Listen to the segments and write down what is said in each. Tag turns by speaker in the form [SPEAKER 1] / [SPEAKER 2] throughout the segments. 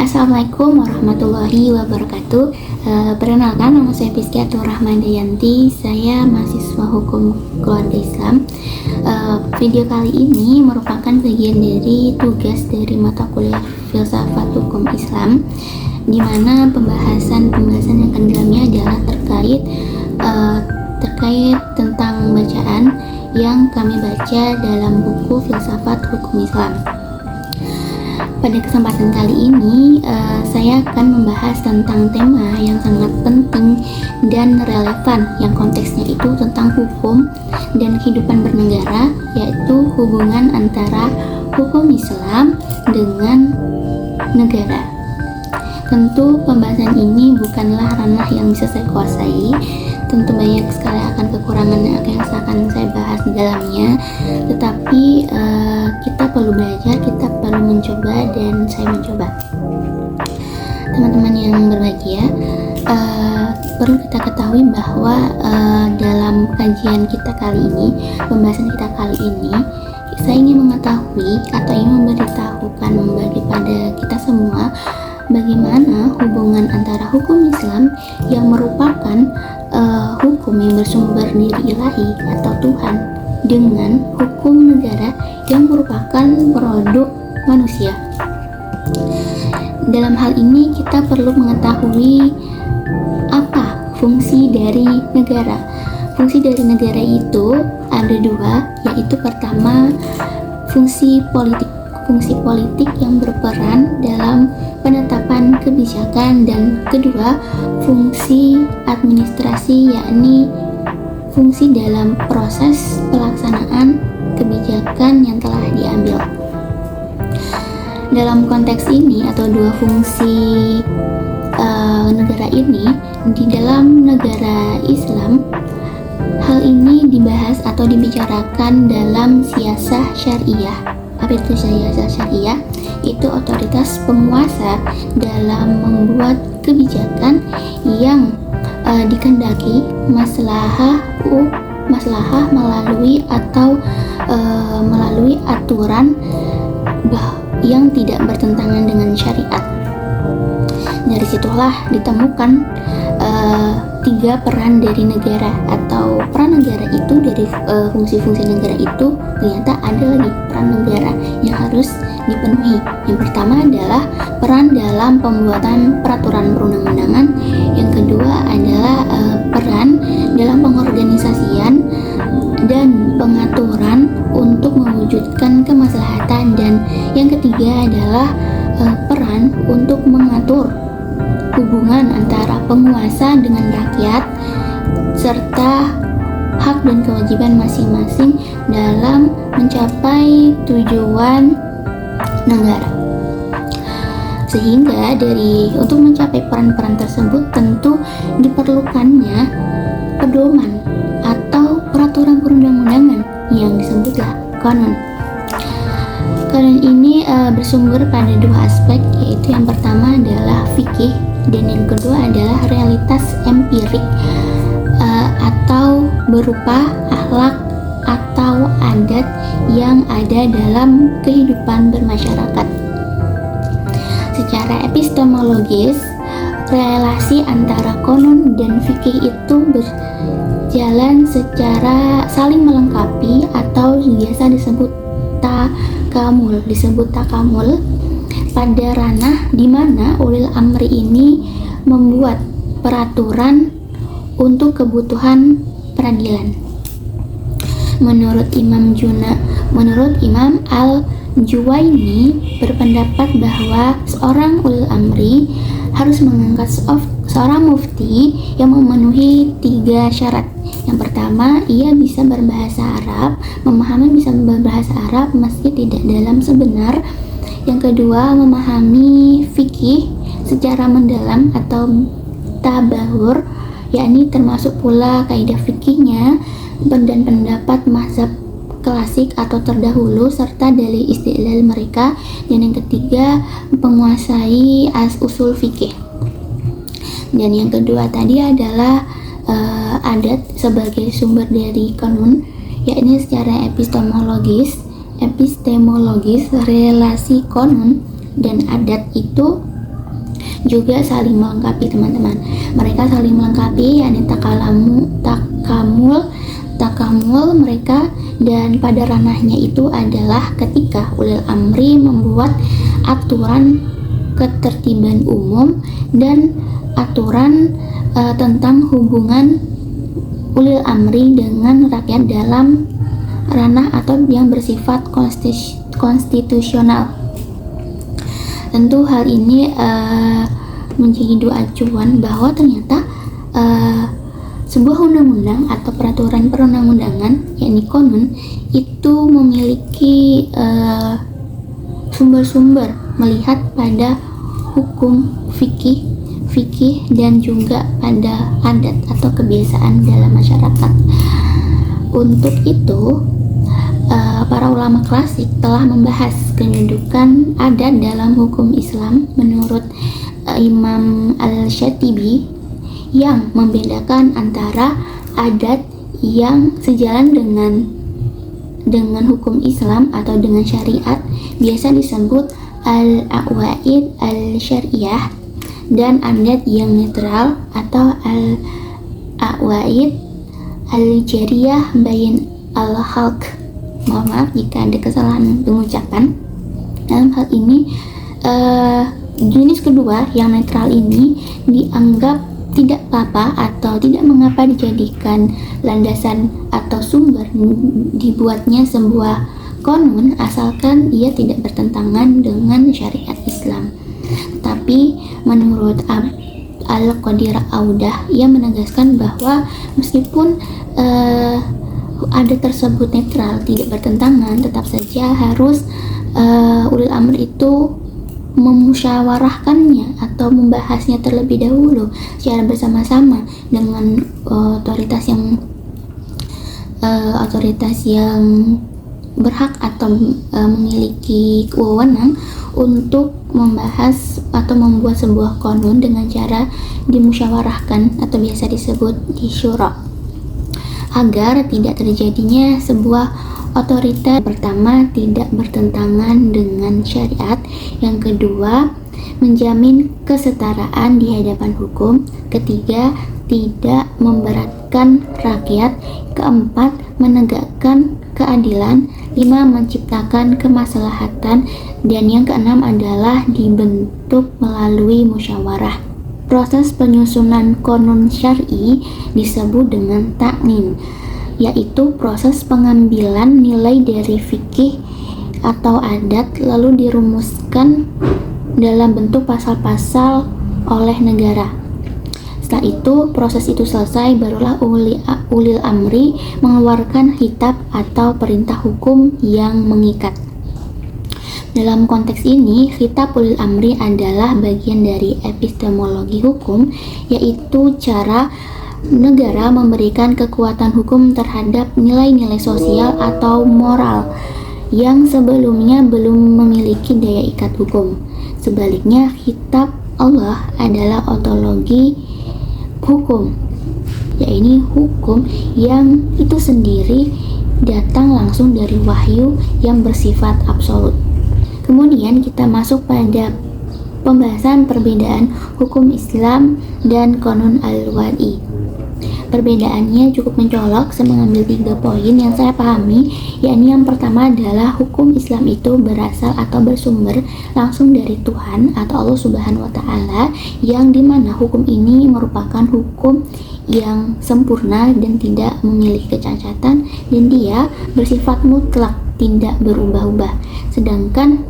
[SPEAKER 1] Assalamualaikum warahmatullahi wabarakatuh. Perkenalkan, nama saya Piskiatur Rahmandayanti. Saya mahasiswa Hukum Keluarga Islam. Video kali ini merupakan bagian dari tugas dari mata kuliah Filsafat Hukum Islam, di mana pembahasan yang akan dalamnya adalah terkait tentang bacaan yang kami baca dalam buku Filsafat Hukum Islam. Pada kesempatan kali ini, saya akan membahas tentang tema yang sangat penting dan relevan, yang konteksnya itu tentang hukum dan kehidupan bernegara, yaitu hubungan antara hukum Islam dengan negara. Tentu pembahasan ini bukanlah ranah yang bisa saya kuasai. Tentu banyak sekali akan kekurangan yang akan saya bahas di dalamnya, tetapi kita perlu belajar, kita perlu mencoba, dan saya mencoba. Teman-teman yang berbahagia, perlu kita ketahui bahwa dalam kajian kita kali ini, pembahasan kita kali ini, saya ingin mengetahui atau ingin memberitahukan bagi pada kita semua bagaimana hubungan antara hukum Islam yang merupakan hukum yang bersumber dari ilahi atau Tuhan dengan hukum negara yang merupakan produk manusia. Dalam hal ini kita perlu mengetahui apa fungsi dari negara. Fungsi dari negara itu ada dua, yaitu pertama fungsi politik. Fungsi politik yang berperan dalam penetapan kebijakan, dan kedua fungsi administrasi, yakni fungsi dalam proses pelaksanaan kebijakan yang telah diambil. Dalam konteks ini atau dua fungsi negara ini, di dalam negara Islam, hal ini dibahas atau dibicarakan dalam siasah syariah. Apa itu siasah syariah? Itu otoritas penguasa dalam membuat kebijakan yang dikehendaki maslahah melalui aturan yang tidak bertentangan dengan syariat. Dari situlah ditemukan tiga peran dari negara, atau peran negara itu dari fungsi-fungsi negara itu ternyata ada lagi peran negara yang harus dipenuhi. Yang pertama adalah peran dalam pembuatan peraturan perundang-undangan. Yang kedua adalah peran dalam pengorganisasian dan pengaturan untuk mewujudkan kemaslahatan, dan yang ketiga adalah peran untuk mengatur hubungan antara penguasa dengan rakyat serta hak dan kewajiban masing-masing dalam mencapai tujuan negara. Sehingga untuk mencapai peran-peran tersebut tentu diperlukannya pedoman atau peraturan perundang-undangan yang disebutlah kanon. Kanon ini bersumber pada dua aspek, yaitu yang pertama adalah fikih dan yang kedua adalah realitas empirik atau berupa akhlak atau adat yang ada dalam kehidupan bermasyarakat. Secara epistemologis, relasi antara kanon dan fikih itu berjalan secara saling melengkapi atau biasa disebut takamul pada ranah di mana ulil amri ini membuat peraturan untuk kebutuhan peradilan. Menurut Imam Al-Juwaini berpendapat bahwa seorang ulil amri harus mengangkat seorang mufti yang memenuhi tiga syarat. Yang pertama, ia bisa berbahasa Arab, bisa berbahasa Arab meski tidak dalam sebenar. Yang kedua, memahami fikih secara mendalam atau tabahur, yakni termasuk pula kaidah fikihnya dan pendapat mazhab klasik atau terdahulu serta dalil istidlal mereka. Dan yang ketiga, menguasai usul fikih. Dan yang kedua tadi adalah adat sebagai sumber dari kanon, yakni secara epistemologis relasi kanon dan adat itu juga saling melengkapi teman-teman. Mereka saling melengkapi, yakni takamul mereka, dan pada ranahnya itu adalah ketika ulil amri membuat aturan ketertiban umum dan aturan tentang hubungan ulil amri dengan rakyat dalam ranah atau yang bersifat konstitusional. Tentu hal ini menjadi dua acuan bahwa ternyata sebuah undang-undang atau peraturan perundang-undangan, yakni konun, itu memiliki sumber-sumber melihat pada hukum fikih dan juga pada adat atau kebiasaan dalam masyarakat. Untuk itu, para ulama klasik telah membahas kedudukan adat dalam hukum Islam menurut Imam Al-Syatibi, yang membedakan antara adat yang sejalan dengan hukum Islam atau dengan syariat biasa disebut al-a'waid al-syariah, dan adat yang netral atau al-a'waid al-jariyah bain al-khalq. Mohon maaf jika ada kesalahan pengucapan. Dalam hal ini jenis kedua yang netral ini dianggap tidak apa-apa atau tidak mengapa dijadikan landasan atau sumber dibuatnya sebuah konun, asalkan ia tidak bertentangan dengan syariat Islam. Tapi menurut Al-Qadir Audah, ia menegaskan bahwa meskipun adat tersebut netral, tidak bertentangan, tetap saja harus ulil amr itu memusyawarahkannya atau membahasnya terlebih dahulu secara bersama-sama dengan otoritas yang berhak atau memiliki wewenang untuk membahas atau membuat sebuah konun dengan cara dimusyawarahkan atau biasa disebut di syura, agar tidak terjadinya sebuah otoritas. Pertama, tidak bertentangan dengan syariat. Yang kedua, menjamin kesetaraan di hadapan hukum. Ketiga, tidak memberatkan rakyat. Keempat, menegakkan keadilan. Lima, menciptakan kemaslahatan. Dan yang keenam adalah dibentuk melalui musyawarah. Proses penyusunan konun syar'i disebut dengan ta'nin, yaitu proses pengambilan nilai dari fikih atau adat lalu dirumuskan dalam bentuk pasal-pasal oleh negara. Setelah itu, proses itu selesai, barulah ulil amri mengeluarkan kitab atau perintah hukum yang mengikat. Dalam konteks ini, khitab ulil amri adalah bagian dari epistemologi hukum, yaitu cara negara memberikan kekuatan hukum terhadap nilai-nilai sosial atau moral yang sebelumnya belum memiliki daya ikat hukum. Sebaliknya, khitab Allah adalah ontologi hukum, yaitu hukum yang itu sendiri datang langsung dari wahyu yang bersifat absolut. Kemudian kita masuk pada pembahasan perbedaan hukum Islam dan konun al-wadi. Perbedaannya cukup mencolok. Saya mengambil 3 poin yang saya pahami, yakni yang pertama adalah hukum Islam itu berasal atau bersumber langsung dari Tuhan atau Allah Subhanahu wa Ta'ala, yang dimana hukum ini merupakan hukum yang sempurna dan tidak memiliki kecacatan, dan dia bersifat mutlak, tidak berubah-ubah. Sedangkan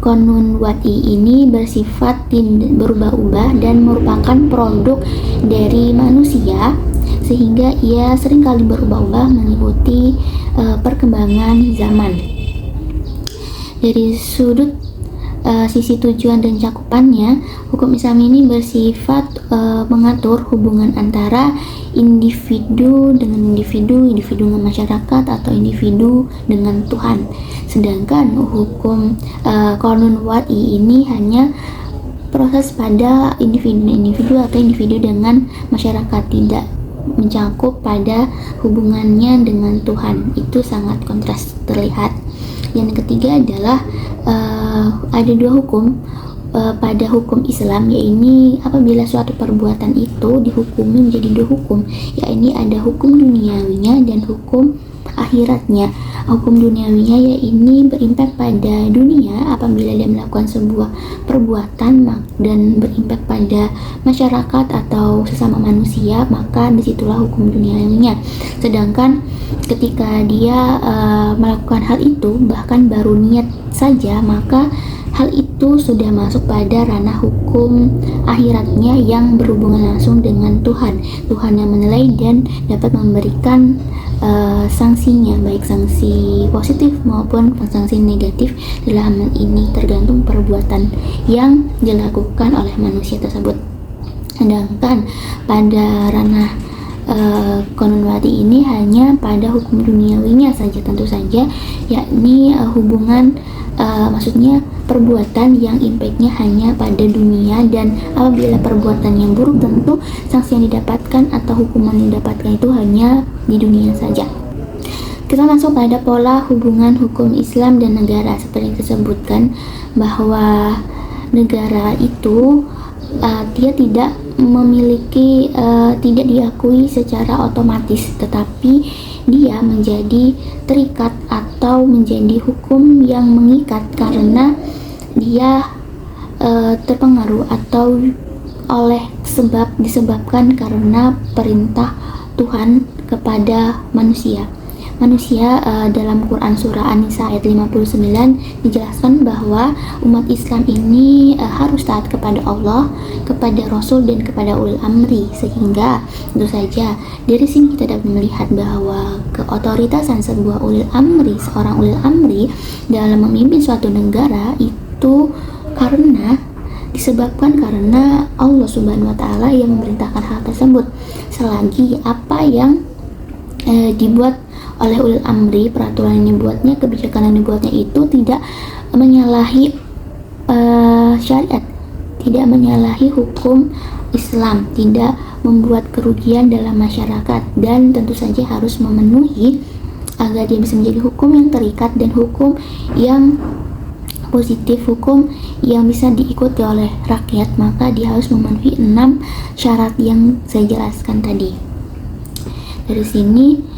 [SPEAKER 1] konun wadi ini bersifat berubah-ubah dan merupakan produk dari manusia, sehingga ia seringkali berubah-ubah mengikuti perkembangan zaman. Dari sudut sisi tujuan dan cakupannya, hukum Islam ini bersifat mengatur hubungan antara individu dengan masyarakat atau individu dengan Tuhan. Sedangkan hukum konun wadi ini hanya proses pada individu atau individu dengan masyarakat, tidak mencakup pada hubungannya dengan Tuhan. Itu sangat kontras terlihat. Yang ketiga adalah ada 2 hukum, pada hukum Islam, yaitu apabila suatu perbuatan itu dihukumi menjadi dua hukum, yaitu ada hukum duniawinya dan hukum akhiratnya. Hukum duniawinya yaitu berimpak pada dunia apabila dia melakukan sebuah perbuatan dan berimpak pada masyarakat atau sesama manusia, maka disitulah hukum duniawinya. Sedangkan ketika dia melakukan hal itu bahkan baru niat saja, maka hal itu sudah masuk pada ranah hukum akhiratnya yang berhubungan langsung dengan Tuhan yang menilai dan dapat memberikan sanksinya, baik sanksi positif maupun sanksi negatif dalam hal ini, tergantung perbuatan yang dilakukan oleh manusia tersebut. Sedangkan pada ranah konon wali ini hanya pada hukum duniawinya saja, tentu saja, yakni hubungan maksudnya perbuatan yang impactnya hanya pada dunia, dan apabila perbuatan yang buruk tentu sanksi yang didapatkan atau hukuman yang didapatkan itu hanya di dunia saja. Kita masuk pada pola hubungan hukum Islam dan negara. Seperti yang disebutkan bahwa negara itu dia tidak memiliki, tidak diakui secara otomatis, tetapi dia menjadi terikat atau menjadi hukum yang mengikat karena dia terpengaruh atau disebabkan karena perintah Tuhan kepada manusia. Dalam Quran surah An-Nisa ayat 59 dijelaskan bahwa umat Islam ini harus taat kepada Allah, kepada Rasul, dan kepada ulil amri, sehingga tentu saja dari sini kita dapat melihat bahwa keotoritasan seorang ulil amri dalam memimpin suatu negara itu disebabkan karena Allah Subhanahu wa Ta'ala yang memerintahkan hal tersebut, selagi apa yang dibuat oleh ulil amri, peraturan yang dibuatnya, kebijakan yang dibuatnya itu tidak menyalahi syariat, tidak menyalahi hukum Islam, tidak membuat kerugian dalam masyarakat, dan tentu saja harus memenuhi agar dia bisa menjadi hukum yang terikat dan hukum yang positif, hukum yang bisa diikuti oleh rakyat, maka dia harus memenuhi 6 syarat yang saya jelaskan tadi. Dari sini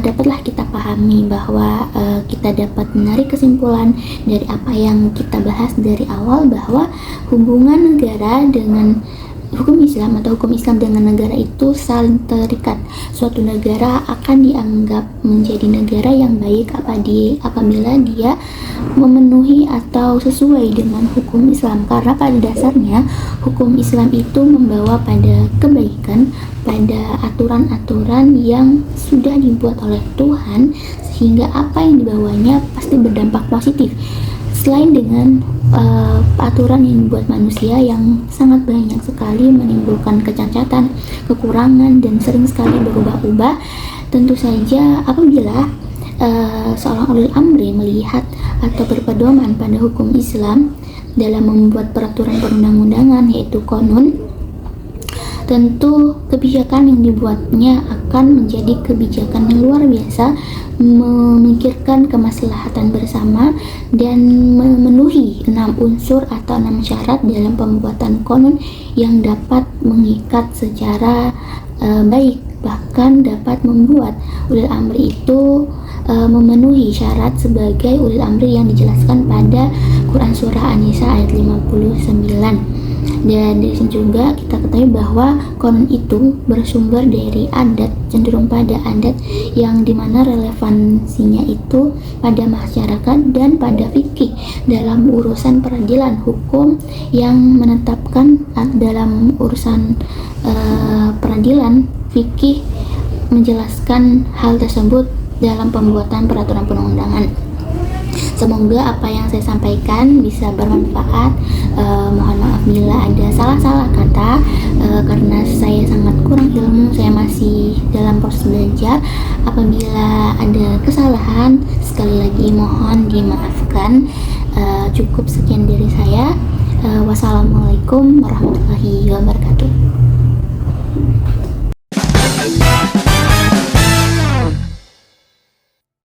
[SPEAKER 1] dapatlah kita pahami bahwa kita dapat menarik kesimpulan dari apa yang kita bahas dari awal, bahwa hubungan negara dengan hukum Islam atau hukum Islam dengan negara itu saling terikat. Suatu negara akan dianggap menjadi negara yang baik apabila dia memenuhi atau sesuai dengan hukum Islam, karena pada dasarnya hukum Islam itu membawa pada kebaikan, pada aturan-aturan yang sudah dibuat oleh Tuhan, sehingga apa yang dibawanya pasti berdampak positif. Selain dengan aturan yang dibuat manusia yang sangat banyak sekali menimbulkan kecacatan, kekurangan, dan sering sekali berubah-ubah, tentu saja apabila seorang ulil amri melihat atau berpedoman pada hukum Islam dalam membuat peraturan perundang-undangan, yaitu qanun, tentu kebijakan yang dibuatnya akan menjadi kebijakan yang luar biasa, memikirkan kemaslahatan bersama dan memenuhi 6 unsur atau 6 syarat dalam pembuatan qanun yang dapat mengikat secara baik, bahkan dapat membuat ulil amri itu memenuhi syarat sebagai ulil amri yang dijelaskan pada Quran surah An-Nisa ayat 59. Dan dari sini juga kita ketahui bahwa qanun itu bersumber dari adat, cenderung pada adat yang dimana relevansinya itu pada masyarakat dan pada fikih dalam urusan peradilan, hukum yang menetapkan dalam urusan peradilan, fikih menjelaskan hal tersebut dalam pembuatan peraturan perundang-undangan. Semoga apa yang saya sampaikan bisa bermanfaat. Mohon maaf bila ada salah-salah kata, karena saya sangat kurang ilmu, saya masih dalam proses belajar. Apabila ada kesalahan, sekali lagi mohon dimaafkan. Cukup sekian dari saya. Wassalamualaikum warahmatullahi wabarakatuh.